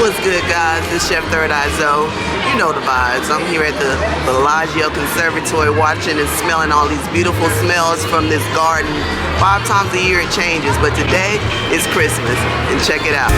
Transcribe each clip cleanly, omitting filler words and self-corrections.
What's good, guys? This Chef Third Eye Zoe. You know the vibes. I'm here at the Bellagio Conservatory watching and smelling all these beautiful smells from this garden. 5 times a year it changes, but today is Christmas. And check it out.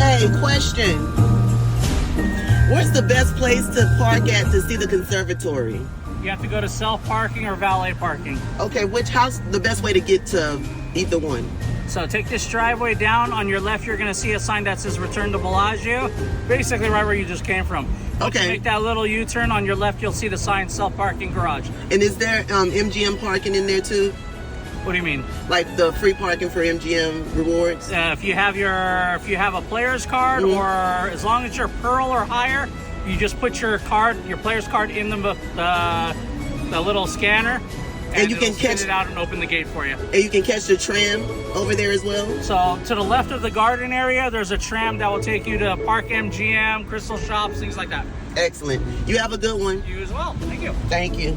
Hey, question. Where's the best place to park at to see the conservatory? You have to go to self-parking or valet parking. Okay, how's the best way to get to either one? So take this driveway down. On your left, you're going to see a sign that says Return to Bellagio. Basically right where you just came from. Okay. Make that little U-turn. On your left, you'll see the sign self-parking garage. And is there MGM parking in there too? What do you mean? Like the free parking for MGM Rewards? If you have a player's card, or as long as you're Pearl or higher, you just put your player's card in the little scanner, and you can catch it out and open the gate for you. And you can catch the tram over there as well? So to the left of the garden area, there's a tram that will take you to Park MGM, Crystal Shops, things like that. Excellent. You have a good one. You as well. Thank you. Thank you.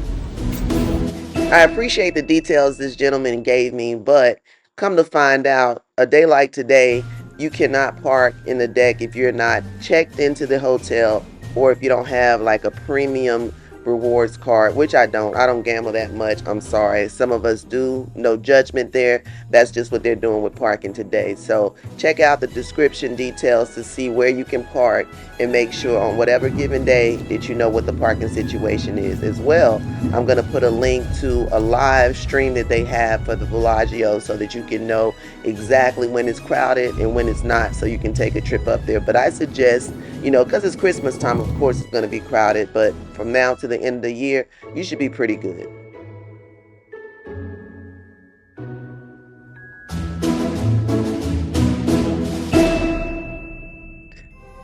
I appreciate the details this gentleman gave me, but come to find out, a day like today, you cannot park in the deck if you're not checked into the hotel, or if you don't have like a premium rewards card, which I don't gamble that much. I'm sorry. Some of us do. No judgment there. That's just what they're doing with parking today. So check out the description details to see where you can park, and make sure on whatever given day that you know what the parking situation is. As well, I'm going to put a link to a live stream that they have for the Bellagio so that you can know exactly when it's crowded and when it's not, so you can take a trip up there. But I suggest, because it's Christmas time, of course it's going to be crowded, but from now to the end of the year, you should be pretty good.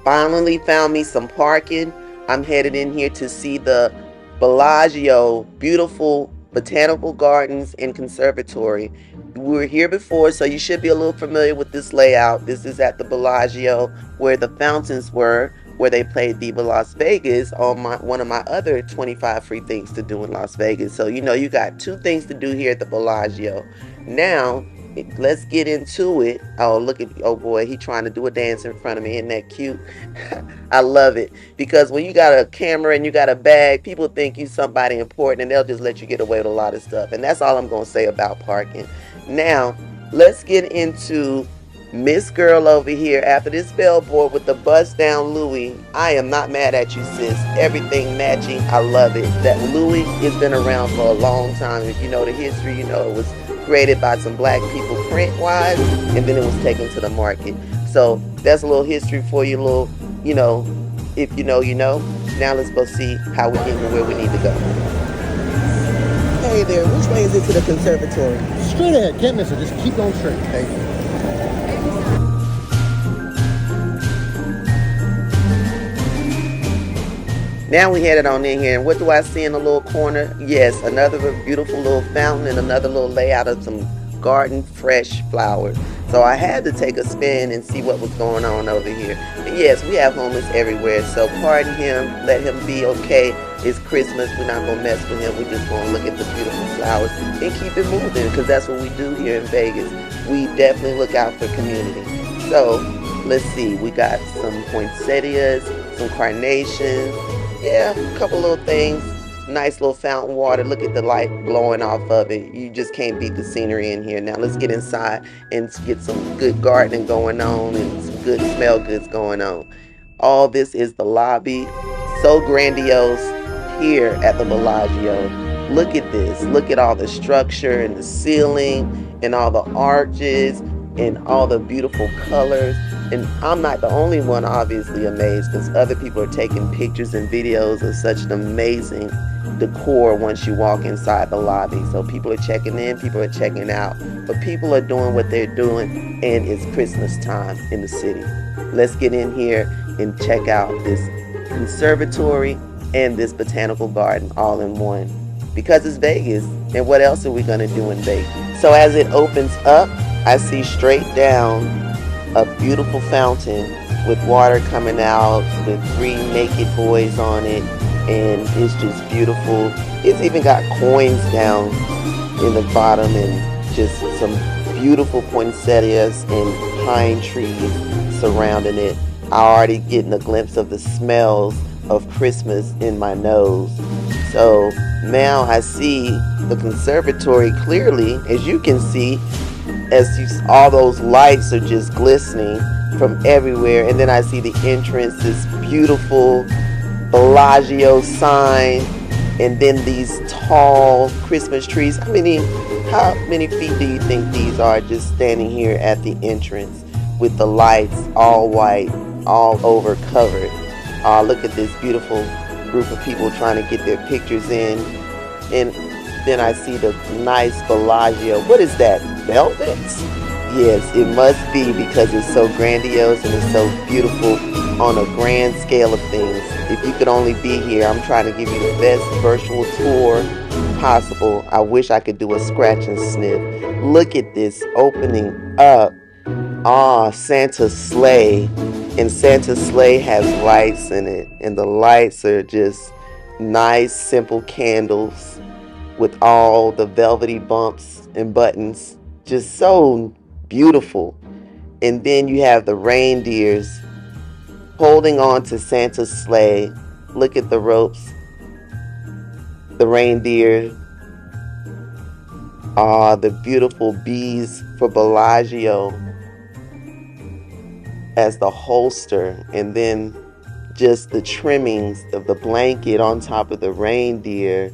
Finally found me some parking. I'm headed in here to see the Bellagio beautiful Botanical Gardens and Conservatory. We were here before, so you should be a little familiar with this layout. This is at the Bellagio, where the fountains were, where they played Viva Las Vegas on one of my other 25 free things to do in Las Vegas. So you got 2 things to do here at the Bellagio. Now let's get into it. Oh boy, he trying to do a dance in front of me. Isn't that cute? I love it, because when you got a camera and you got a bag, people think you somebody important, and they'll just let you get away with a lot of stuff. And that's all I'm gonna say about parking. Now let's get into Miss Girl over here after this bellboard with the bust down Louis. I am not mad at you, sis. Everything matching. I love it. That Louis has been around for a long time. If you know the history, it was created by some black people print-wise, and then it was taken to the market. So that's a little history for you, little, you know, if you know, you know. Now let's go see how we get to where we need to go. Hey there, which way is it to the conservatory? Straight ahead, can't miss it. Just keep going straight. Thank you. Now we headed on in here, and what do I see in the little corner? Yes, another beautiful little fountain and another little layout of some garden fresh flowers. So I had to take a spin and see what was going on over here. And yes, we have homeless everywhere, so pardon him, let him be okay. It's Christmas, we're not gonna mess with him, we're just gonna look at the beautiful flowers and keep it moving, because that's what we do here in Vegas. We definitely look out for community. So let's see, we got some poinsettias, some carnations, yeah, a couple little things. Nice little fountain water. Look at the light blowing off of it. You just can't beat the scenery in here. Now let's get inside and get some good gardening going on and some good smell goods going on. All this is the lobby. So grandiose here at the Bellagio. Look at this. Look at all the structure and the ceiling and all the arches and all the beautiful colors. And I'm not the only one obviously amazed, because other people are taking pictures and videos of such an amazing decor once you walk inside the lobby. So people are checking in, people are checking out, but people are doing what they're doing, and it's Christmas time in the city. Let's get in here and check out this conservatory and this botanical garden all in one, because it's Vegas, and what else are we going to do in Vegas? So as it opens up, I see straight down a beautiful fountain with water coming out with 3 naked boys on it, and it's just beautiful. It's even got coins down in the bottom and just some beautiful poinsettias and pine trees surrounding it. I already getting a glimpse of the smells of Christmas in my nose. So now I see the conservatory clearly, as you can see, all those lights are just glistening from everywhere. And then I see the entrance, this beautiful Bellagio sign, and then these tall Christmas trees. How many feet do you think these are, just standing here at the entrance with the lights all white, all over covered? Look at this beautiful group of people trying to get their pictures in. And then I see the nice Bellagio. What is that? Velvet? Yes, it must be, because it's so grandiose and it's so beautiful on a grand scale of things. If you could only be here, I'm trying to give you the best virtual tour possible. I wish I could do a scratch and sniff. Look at this opening up. Santa's sleigh. And Santa's sleigh has lights in it. And the lights are just nice, simple candles with all the velvety bumps and buttons. Just so beautiful. And then you have the reindeers holding on to Santa's sleigh. Look at the ropes. The reindeer. The beautiful bees for Bellagio as the holster. And then just the trimmings of the blanket on top of the reindeer.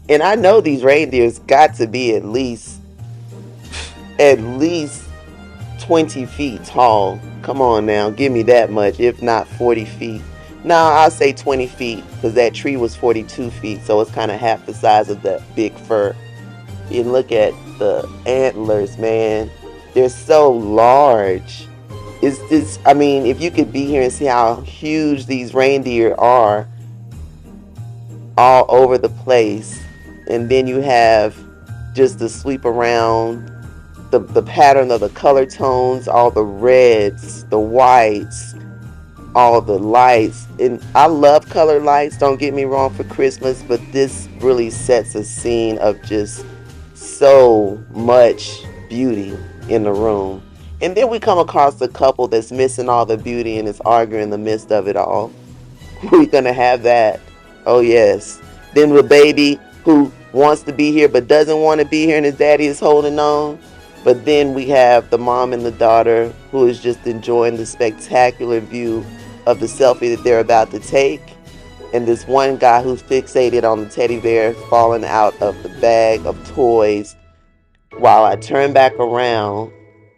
And I know these reindeers got to be at least 20 feet tall. Come on now, give me that much, if not 40 feet. Now I'll say 20 feet, because that tree was 42 feet, so it's kind of half the size of that big fir. You look at the antlers, man. They're so large. It's just, I mean, if you could be here and see how huge these reindeer are all over the place. And then you have just the sweep around, the pattern of the color tones, all the reds, the whites, all the lights. And I love color lights, don't get me wrong, for Christmas, but this really sets a scene of just so much beauty in the room. And then we come across the couple that's missing all the beauty and is arguing in the midst of it all. We're gonna have that. Oh yes. Then the baby who wants to be here but doesn't want to be here, and his daddy is holding on. But then we have the mom and the daughter who is just enjoying the spectacular view of the selfie that they're about to take. And this one guy who's fixated on the teddy bear falling out of the bag of toys. while I turn back around,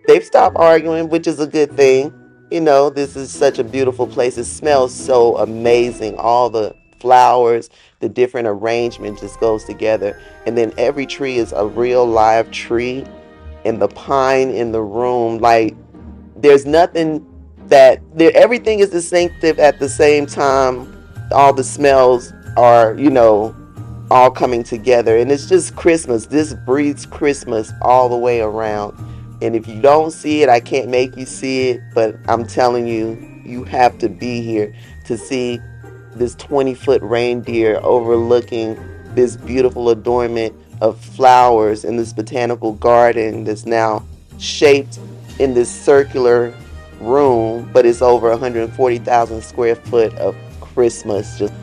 they've stopped arguing, which is a good thing. You know, this is such a beautiful place. It smells so amazing. All the flowers, the different arrangement just goes together. And then every tree is a real live tree. And the pine in the room, like there's nothing that there, everything is distinctive at the same time. All the smells are, you know, all coming together, and it's just Christmas. This breathes Christmas all the way around. And if you don't see it, I can't make you see it, but I'm telling you, you have to be here to see this 20-foot reindeer overlooking this beautiful adornment of flowers in this botanical garden that's now shaped in this circular room, but it's over 140,000 square foot of Christmas. Just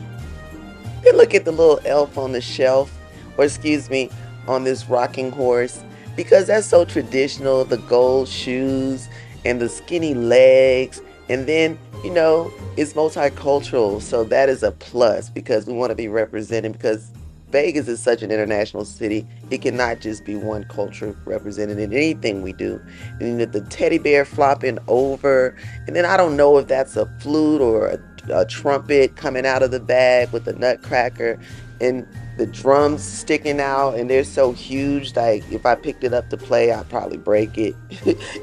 look at the little elf on the shelf, or excuse me, on this rocking horse, because that's so traditional. The gold shoes and the skinny legs, and then, you know, it's multicultural, so that is a plus because we want to be represented, because Vegas is such an international city. It cannot just be one culture represented in anything we do. And the teddy bear flopping over, and then I don't know if that's a flute or a trumpet coming out of the bag with the nutcracker, and the drums sticking out, and they're so huge, like if I picked it up to play I'd probably break it.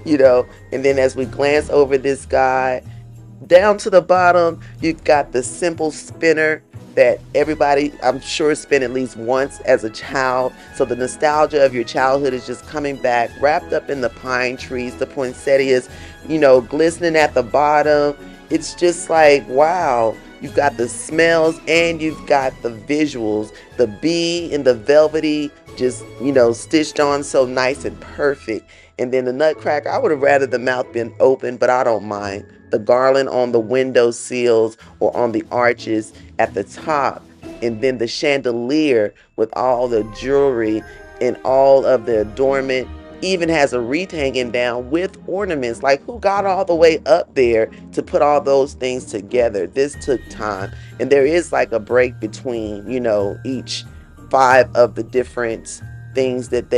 You know. And then as we glance over this guy down to the bottom, you've got the simple spinner that everybody, I'm sure, spent at least once as a child. So the nostalgia of your childhood is just coming back, wrapped up in the pine trees, the poinsettias, you know, glistening at the bottom. It's just like, wow. You've got the smells and you've got the visuals. The bee and the velvety, just, you know, stitched on so nice and perfect. And then the nutcracker, I would have rather the mouth been open, but I don't mind. The garland on the window sills or on the arches at the top. And then the chandelier with all the jewelry and all of the adornment, even has a wreath hanging down with ornaments. Like, who got all the way up there to put all those things together? This took time. And there is like a break between, you know, each 5 of the different scenes that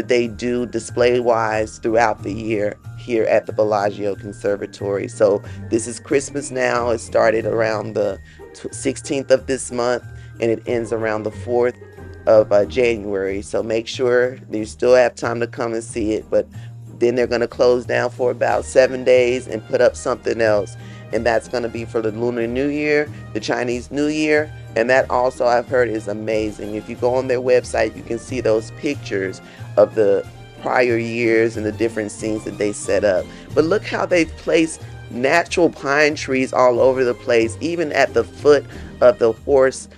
they do display wise throughout the year here at the Bellagio Conservatory. So this is Christmas now. It started around the 16th of this month, and it ends around the 4th of January. So make sure you still have time to come and see it, but then they're going to close down for about 7 days and put up something else, and that's going to be for the Lunar New Year, the Chinese New Year. And that also, I've heard, is amazing. If you go on their website, you can see those pictures of the prior years and the different scenes that they set up. But look how they've placed natural pine trees all over the place, even at the foot of the horse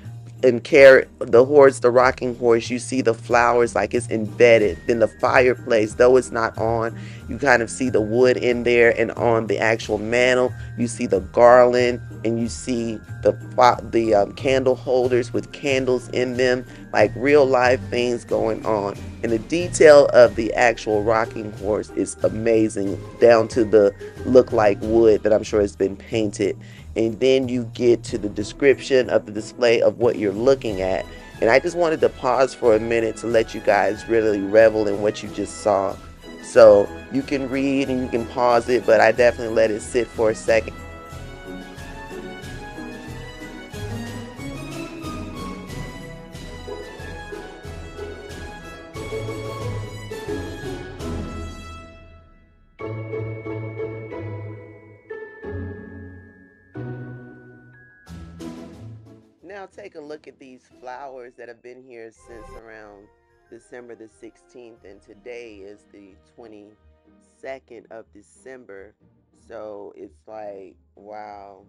and the rocking horse. You see the flowers like it's embedded. Then the fireplace, though it's not on, you kind of see the wood in there, and on the actual mantle you see the garland, and you see the candle holders with candles in them, like real live things going on. And the detail of the actual rocking horse is amazing, down to the look like wood that I'm sure has been painted. And then you get to the description of the display of what you're looking at. And I just wanted to pause for a minute to let you guys really revel in what you just saw. So you can read and you can pause it, but I definitely let it sit for a second. Now take a look at these flowers that have been here since around December the 16th, and today is the 22nd of December. So it's like, wow.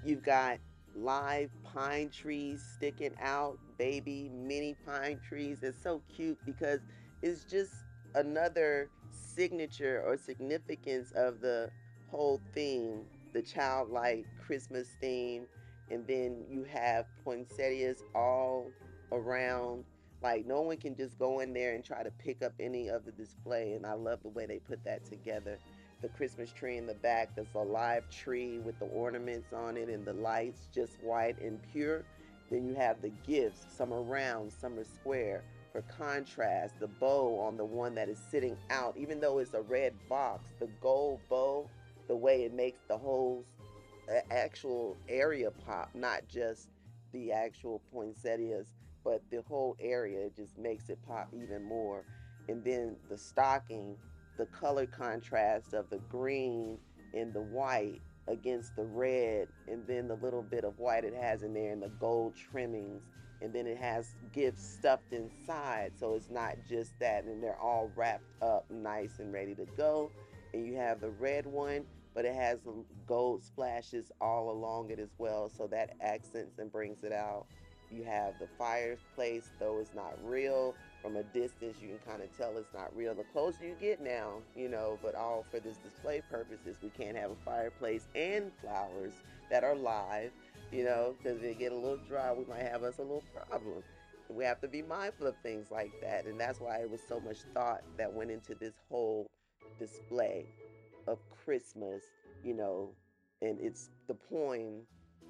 You've got live pine trees sticking out, baby mini pine trees. It's so cute because it's just another signature or significance of the whole theme, the childlike Christmas theme. And then you have poinsettias all around. Like, no one can just go in there and try to pick up any of the display. And I love the way they put that together. The Christmas tree in the back, that's a live tree with the ornaments on it and the lights just white and pure. Then you have the gifts. Some are round, some are square. for contrast. The bow on the one that is sitting out, even though it's a red box, the gold bow, the way it makes the whole actual area pop, not just the actual poinsettias, but the whole area, it just makes it pop even more. And then the stocking, the color contrast of the green and the white against the red, and then the little bit of white it has in there and the gold trimmings, and then it has gifts stuffed inside, so it's not just that, and they're all wrapped up nice and ready to go. And you have the red one, but it has gold splashes all along it as well, so that accents and brings it out. You have the fireplace, though it's not real. From a distance, you can kind of tell it's not real. The closer you get now, but all for this display purposes, we can't have a fireplace and flowers that are live, because if they get a little dry, we might have us a little problem. We have to be mindful of things like that, and that's why it was so much thought that went into this whole display of Christmas, and it's the poem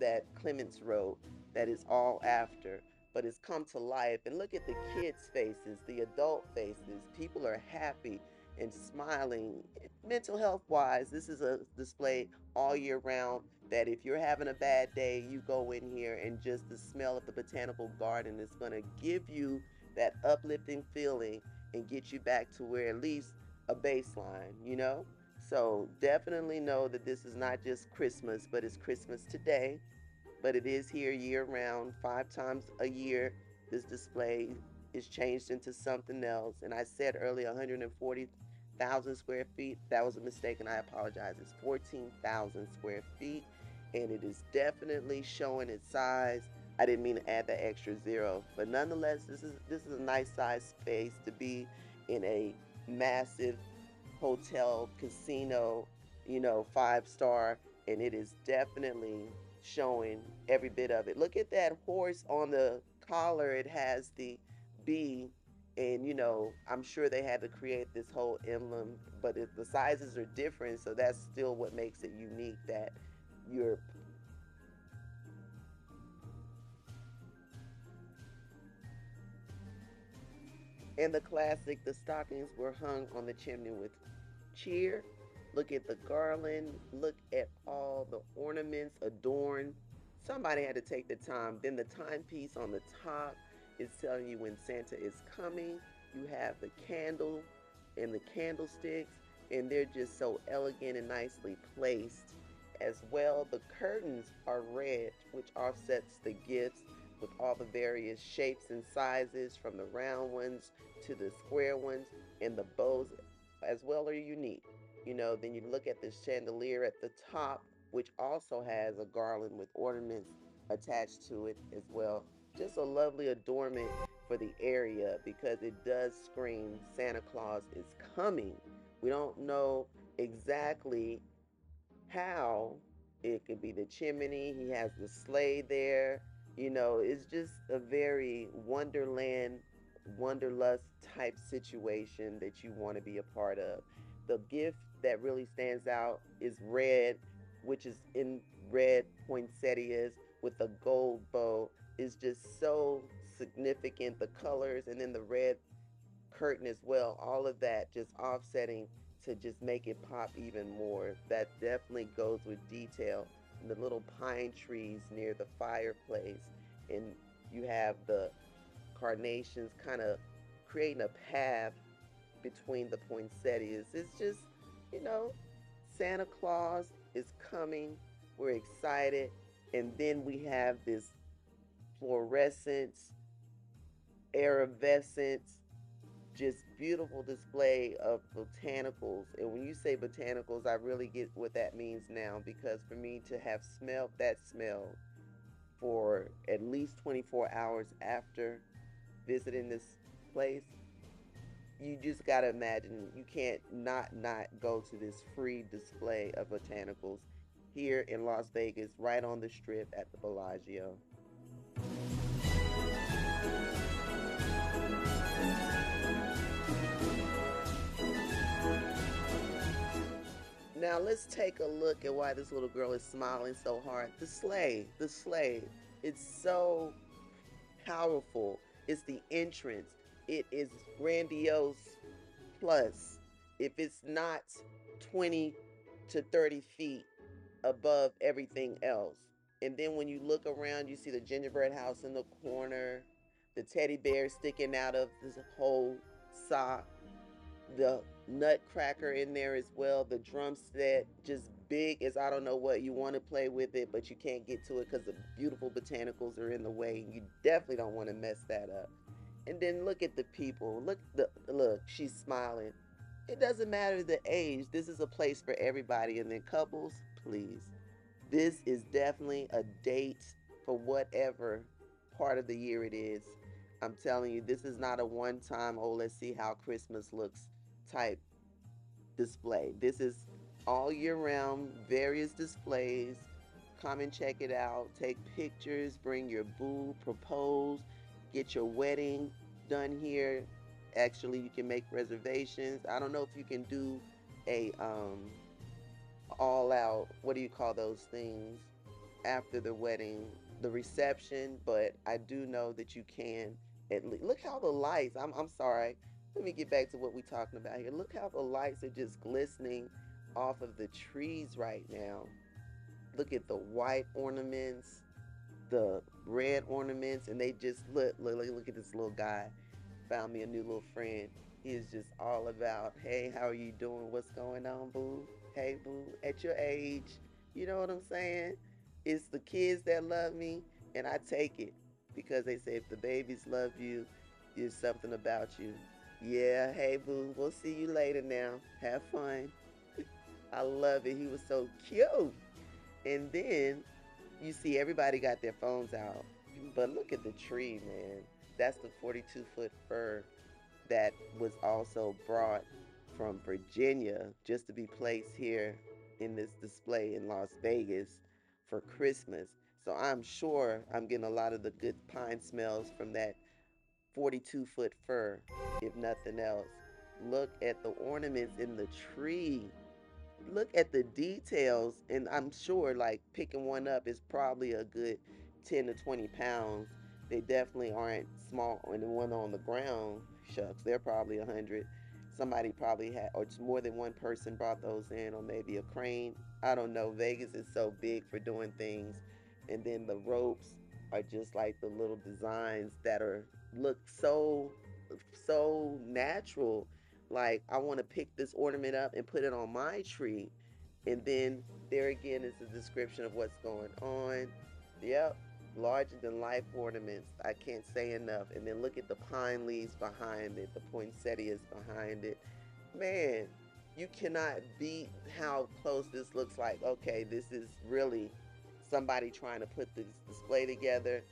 that Clemens wrote that is all after, but it's come to life. And look at the kids' faces, the adult faces. People are happy and smiling. Mental health wise, this is a display all year round that if you're having a bad day, you go in here and just the smell of the botanical garden is going to give you that uplifting feeling and get you back to where at least a baseline. So definitely know that this is not just Christmas, but it's Christmas today. But it is here year round, 5 times a year. This display is changed into something else. And I said earlier 140,000 square feet. That was a mistake, and I apologize. It's 14,000 square feet, and it is definitely showing its size. I didn't mean to add that extra zero, but nonetheless, this is a nice size space to be in a massive hotel, casino, 5-star, and it is definitely showing every bit of it. Look at that horse on the collar. It has the bee, and I'm sure they had to create this whole emblem, but the sizes are different, so that's still what makes it unique, that you're and the classic, the stockings were hung on the chimney with cheer. Look at the garland. Look at all the ornaments adorned. Somebody had to take the time. Then the timepiece on the top is telling you when Santa is coming. You have the candle and the candlesticks, and they're just so elegant and nicely placed. As well, the curtains are red, which offsets the gifts with all the various shapes and sizes, from the round ones to the square ones, and the bows as well are unique. Then you look at the chandelier at the top, which also has a garland with ornaments attached to it as well. Just a lovely adornment for the area, because it does scream Santa Claus is coming. We don't know exactly how. It could be the chimney. He has the sleigh there. It's just a very wonderland, wanderlust type situation that you want to be a part of. The gift that really stands out is red, which is in red poinsettias with a gold bow. Is just so significant. The colors, and then the red curtain as well, all of that just offsetting to just make it pop even more. That definitely goes with detail. And the little pine trees near the fireplace, and you have the carnations kind of creating a path between the poinsettias. It's just, you know, Santa Claus is coming. We're excited. And then we have this fluorescence, iridescence, just beautiful display of botanicals. And when you say botanicals, I really get what that means now, because for me to have smelled that smell for at least 24 hours after visiting this place, you just got to imagine, you can't not go to this free display of botanicals here in Las Vegas, right on the strip at the Bellagio. Now let's take a look at why this little girl is smiling so hard. The sleigh, it's so powerful. It's the entrance. it is grandiose. Plus, if it's not 20 to 30 feet above everything else. And then when you look around, you see the gingerbread house in the corner, the teddy bear sticking out of this whole sock, the nutcracker in there as well, the drum set, just big as I don't know what. You want to play with it, but you can't get to it because the beautiful botanicals are in the way, and you definitely don't want to mess that up. And then look at the people. Look, she's smiling. It doesn't matter the age. This is a place for everybody. And then couples, please. This is definitely a date for whatever part of the year it is. I'm telling you, this is not a one time, oh, let's see how Christmas looks type display. This is all year round, various displays. Come and check it out. Take pictures, bring your boo, propose, get your wedding done here. Actually, you can make reservations. I don't know if you can do a all out, what do you call those things, after the wedding, the reception, but I do know that you can at least look how the lights, I'm sorry, let me get back to what we're talking about here. Look how the lights are just glistening off of the trees right now. Look at the white ornaments, the red ornaments, and they just look at this little guy. Found me a new little friend. He is just all about, hey, how are you doing? What's going on, boo? Hey, boo, at your age, you know what I'm saying? It's the kids that love me, and I take it because they say if the babies love you, there's something about you. Yeah, hey, boo, we'll see you later now. Have fun. I love it. He was so cute. And then you see everybody got their phones out. But look at the tree, man. That's the 42-foot fir that was also brought from Virginia just to be placed here in this display in Las Vegas for Christmas. So I'm sure I'm getting a lot of the good pine smells from that 42-foot fir, if nothing else. Look at the ornaments in the tree. Look at the details, and I'm sure like picking one up is probably a good 10 to 20 pounds. They definitely aren't small. And the one on the ground, shucks, they're probably 100. Somebody probably had, or just more than one person brought those in, or maybe a crane. I don't know. Vegas is so big for doing things. And then the ropes are just like the little designs that are look so natural. Like I want to pick this ornament up and put it on my tree. And then there again is a description of what's going on. Yep, larger than life ornaments. I can't say enough. And then look at the pine leaves behind it, the poinsettias behind it. Man, you cannot beat how close this looks like. Okay, this is really somebody trying to put this display together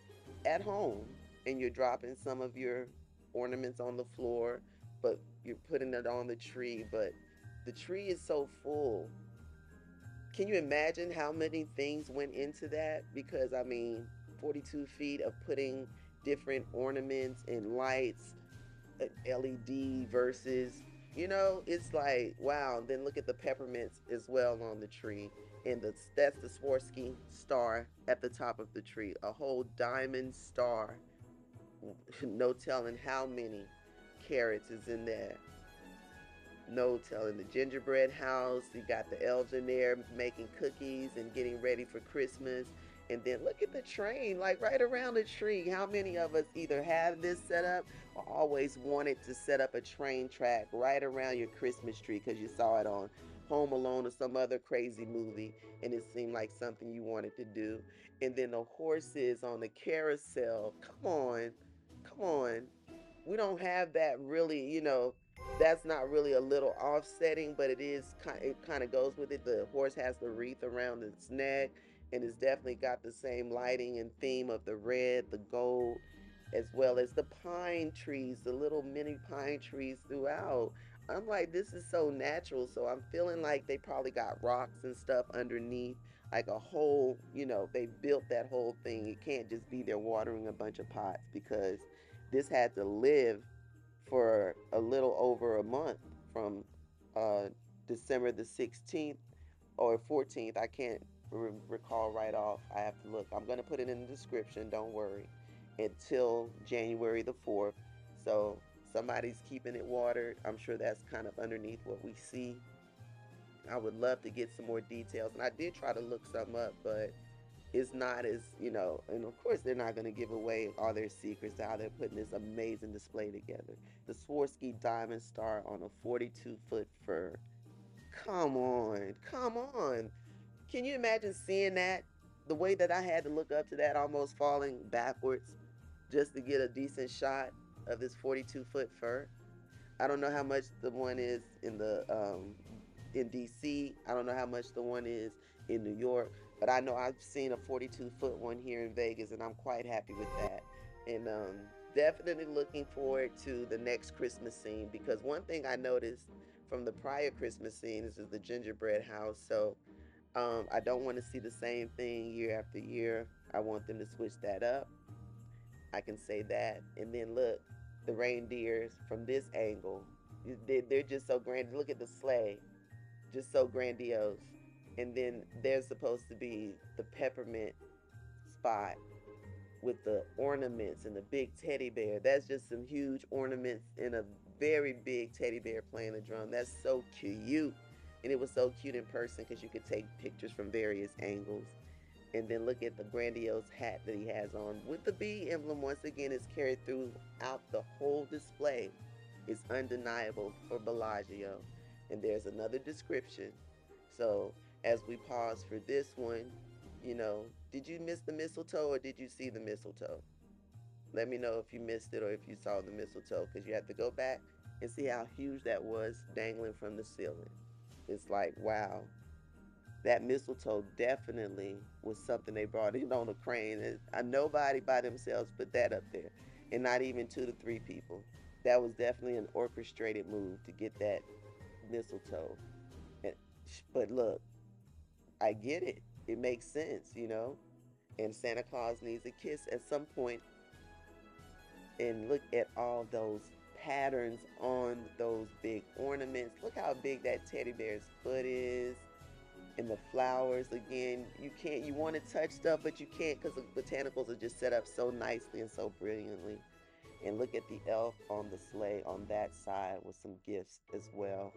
at home, and you're dropping some of your ornaments on the floor, but you're putting it on the tree. But the tree is so full. Can you imagine how many things went into that? Because I mean, 42 feet of putting different ornaments and lights, LED versus, it's like, wow. And then look at the peppermints as well on the tree. And that's the Swarovski star at the top of the tree. A whole diamond star. No telling how many carats is in there. No telling. The gingerbread house, you got the elves in there making cookies and getting ready for Christmas. And then look at the train, like right around the tree. How many of us either have this set up or always wanted to set up a train track right around your Christmas tree because you saw it on Home Alone or some other crazy movie and it seemed like something you wanted to do? And then the horses on the carousel. Come on, come on. We don't have that really, that's not really a little offsetting, but it kind of goes with it. The horse has the wreath around its neck, and it's definitely got the same lighting and theme of the red, the gold, as well as the pine trees, the little mini pine trees throughout. I'm like, this is so natural. So I'm feeling like they probably got rocks and stuff underneath, like a whole, they built that whole thing. It can't just be there watering a bunch of pots because this had to live for a little over a month from uh, December the 16th or 14th. I can't recall right off. I have to look. I'm going to put it in the description. Don't worry. Until January the 4th. So Somebody's keeping it watered. I'm sure that's kind of underneath what we see. I would love to get some more details. And I did try to look some up, but it's not as, and of course they're not going to give away all their secrets, how they're putting this amazing display together. The Swarovski diamond star on a 42-foot fur. Come on, come on. Can you imagine seeing that? The way that I had to look up to that, almost falling backwards just to get a decent shot of this 42-foot fur. I don't know how much the one is in DC. I don't know how much the one is in New York, but I know I've seen a 42-foot one here in Vegas, and I'm quite happy with that. And definitely looking forward to the next Christmas scene, because one thing I noticed from the prior Christmas scene is the gingerbread house. So I don't want to see the same thing year after year. I want them to switch that up. I can say that. And then look, the reindeers from this angle, they're just so grand. Look at the sleigh, just so grandiose. And then there's supposed to be the peppermint spot with the ornaments and the big teddy bear. That's just some huge ornaments and a very big teddy bear playing the drum. That's so cute. And it was so cute in person because you could take pictures from various angles. And then look at the grandiose hat that he has on with the bee emblem. Once again, is carried throughout the whole display. It's undeniable for Bellagio. And there's another description. So as we pause for this one, did you miss the mistletoe or did you see the mistletoe? Let me know if you missed it or if you saw the mistletoe, because you have to go back and see how huge that was dangling from the ceiling. It's like, wow, that mistletoe definitely was something they brought in on a crane. And nobody by themselves put that up there, and not even 2 to 3 people. That was definitely an orchestrated move to get that mistletoe. And, but look, I get it. It makes sense. And Santa Claus needs a kiss at some point. And look at all those patterns on those big ornaments. Look how big that teddy bear's foot is. And the flowers, again, you want to touch stuff, but you can't, because the botanicals are just set up so nicely and so brilliantly. And look at the elf on the sleigh on that side with some gifts as well.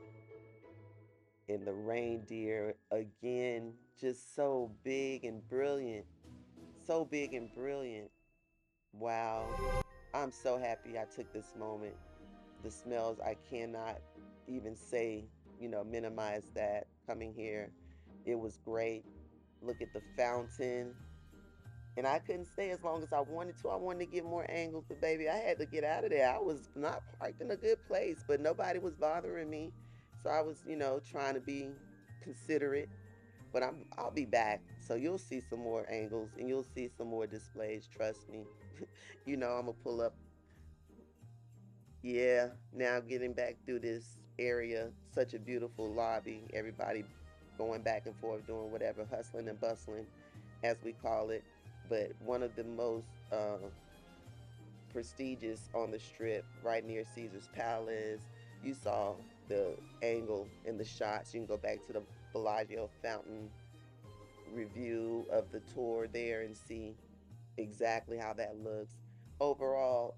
And the reindeer, again, just so big and brilliant. So big and brilliant. Wow. I'm so happy I took this moment. The smells, I cannot even say, minimize that coming here. It was great. Look at the fountain. And I couldn't stay as long as I wanted to. I wanted to get more angles, but baby, I had to get out of there. I was not parked in a good place, but nobody was bothering me. So I was, trying to be considerate. But I'll be back. So you'll see some more angles and you'll see some more displays, trust me. I'm gonna pull up. Yeah, now getting back through this area, such a beautiful lobby. Everybody going back and forth, doing whatever, hustling and bustling, as we call it. But one of the most prestigious on the strip, right near Caesar's Palace. You saw the angle and the shots. You can go back to the Bellagio fountain review of the tour there and see exactly how that looks. Overall,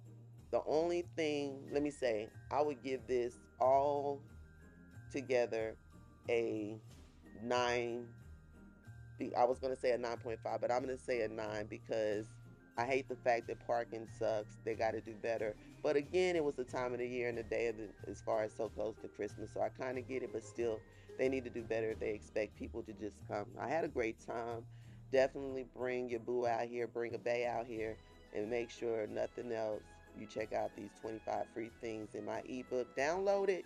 the only thing, let me say, I would give this all together a 9. I was going to say a 9.5, but I'm going to say a 9 because I hate the fact that parking sucks. They got to do better. But again, it was the time of the year and the day as far as so close to Christmas. So I kind of get it, but still, they need to do better if they expect people to just come. I had a great time. Definitely bring your boo out here, bring a bae out here, and make sure nothing else. You check out these 25 free things in my ebook. Download it.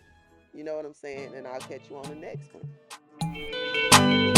You know what I'm saying? And I'll catch you on the next one.